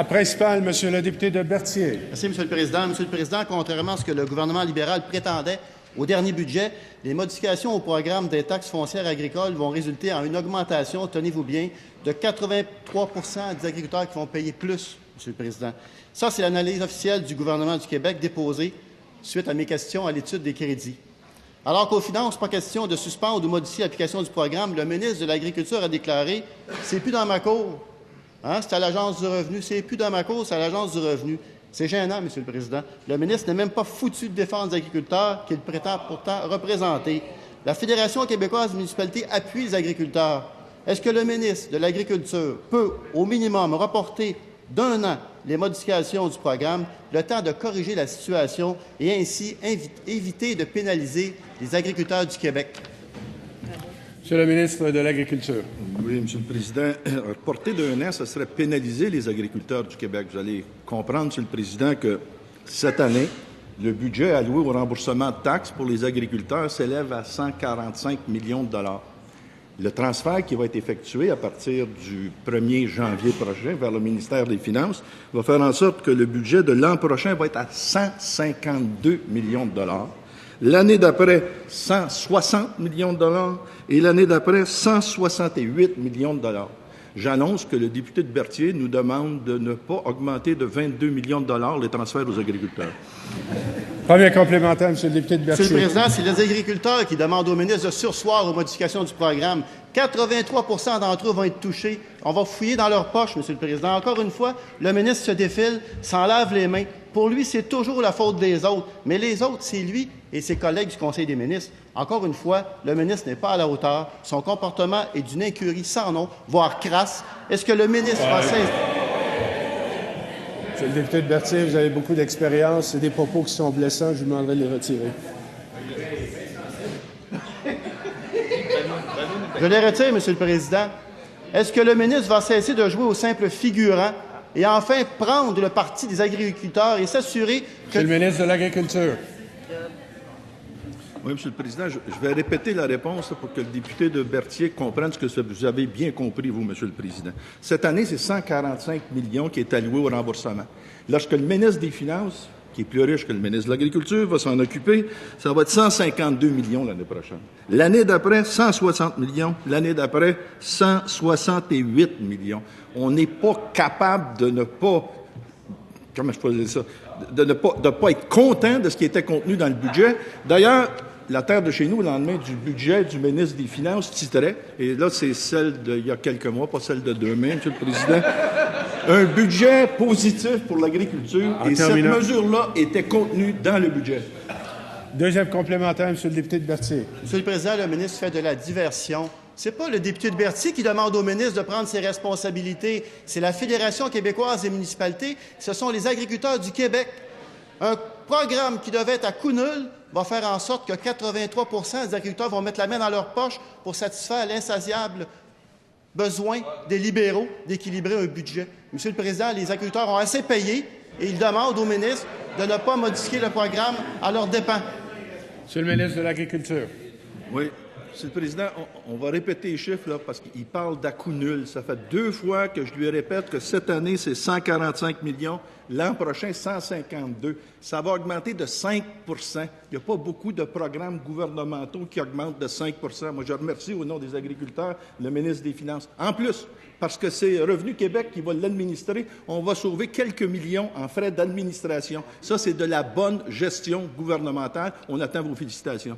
Principal, Monsieur le député de Berthier. Merci, Monsieur le Président. Monsieur le Président, contrairement à ce que le gouvernement libéral prétendait au dernier budget, les modifications au programme des taxes foncières agricoles vont résulter en une augmentation, tenez-vous bien, de 83 des agriculteurs qui vont payer plus, Monsieur le Président. Ça, c'est l'analyse officielle du gouvernement du Québec déposée suite à mes questions à l'étude des crédits. Alors qu'aux finances, pas question de suspendre ou de modifier l'application du programme, le ministre de l'Agriculture a déclaré « c'est plus dans ma cour ». C'est à l'Agence du revenu. C'est plus dans ma cour, c'est à l'Agence du revenu. C'est gênant, Monsieur le Président. Le ministre n'est même pas foutu de défendre les agriculteurs qu'il prétend pourtant représenter. La Fédération québécoise des municipalités appuie les agriculteurs. Est-ce que le ministre de l'Agriculture peut, au minimum, reporter d'1 an les modifications du programme, le temps de corriger la situation et ainsi éviter de pénaliser les agriculteurs du Québec? Monsieur le ministre de l'Agriculture. Oui, Monsieur le Président. Reporter d'1 an, ce serait pénaliser les agriculteurs du Québec. Vous allez comprendre, Monsieur le Président, que cette année, le budget alloué au remboursement de taxes pour les agriculteurs s'élève à 145 millions de dollars. Le transfert qui va être effectué à partir du 1er janvier prochain vers le ministère des Finances va faire en sorte que le budget de l'an prochain va être à 152 millions de dollars. L'année d'après, 160 millions de dollars et l'année d'après, 168 millions de dollars. J'annonce que le député de Berthier nous demande de ne pas augmenter de 22 millions de dollars les transferts aux agriculteurs. Premier complémentaire, Monsieur le député de Berthier. Monsieur le Président, c'est les agriculteurs qui demandent au ministre de surseoir aux modifications du programme. 83 d'entre eux vont être touchés. On va fouiller dans leurs poches, Monsieur le Président. Encore une fois, le ministre se défile, s'en lave les mains. Pour lui, c'est toujours la faute des autres. Mais les autres, c'est lui et ses collègues du Conseil des ministres. Encore une fois, le ministre n'est pas à la hauteur. Son comportement est d'une incurie sans nom, voire crasse. Est-ce que le ministre va saisir... Monsieur le député de Berthier, vous avez beaucoup d'expérience. C'est des propos qui sont blessants. Je vous demanderai de les retirer. Je les retire, Monsieur le Président. Est-ce que le ministre va cesser de jouer au simple figurant et enfin prendre le parti des agriculteurs et s'assurer que... Monsieur le ministre de l'Agriculture. Oui, Monsieur le Président, je vais répéter la réponse pour que le député de Berthier comprenne ce que vous avez bien compris, vous, Monsieur le Président. Cette année, c'est 145 millions qui est alloué au remboursement. Lorsque le ministre des Finances, qui est plus riche que le ministre de l'Agriculture, va s'en occuper, ça va être 152 millions l'année prochaine. L'année d'après, 160 millions. L'année d'après, 168 millions. On n'est pas capable de ne pas... Comment je peux dire ça? De ne pas être content de ce qui était contenu dans le budget. D'ailleurs, la terre de chez nous, le lendemain du budget du ministre des Finances, titrait, et là, c'est celle d'il y a quelques mois, pas celle de demain, Monsieur le Président, un budget positif pour l'agriculture, et cette mesure-là était contenue dans le budget. Deuxième complémentaire, Monsieur le député de Berthier. Monsieur le Président, le ministre fait de la diversion. Ce n'est pas le député de Berthier qui demande au ministre de prendre ses responsabilités. C'est la Fédération québécoise des municipalités. Ce sont les agriculteurs du Québec. Un programme qui devait être à coût nul va faire en sorte que 83 des agriculteurs vont mettre la main dans leur poche pour satisfaire l'insatiable besoin des libéraux d'équilibrer un budget. Monsieur le Président, les agriculteurs ont assez payé et ils demandent au ministre de ne pas modifier le programme à leurs dépens. Monsieur le ministre de l'Agriculture. Oui. Monsieur le Président, on va répéter les chiffres là, parce qu'il parle d'à coût nul. Ça fait 2 fois que je lui répète que cette année, c'est 145 millions. L'an prochain, 152. Ça va augmenter de 5 Il n'y a pas beaucoup de programmes gouvernementaux qui augmentent de 5 Moi, je remercie au nom des agriculteurs le ministre des Finances. En plus, parce que c'est Revenu Québec qui va l'administrer, on va sauver quelques millions en frais d'administration. Ça, c'est de la bonne gestion gouvernementale. On attend vos félicitations.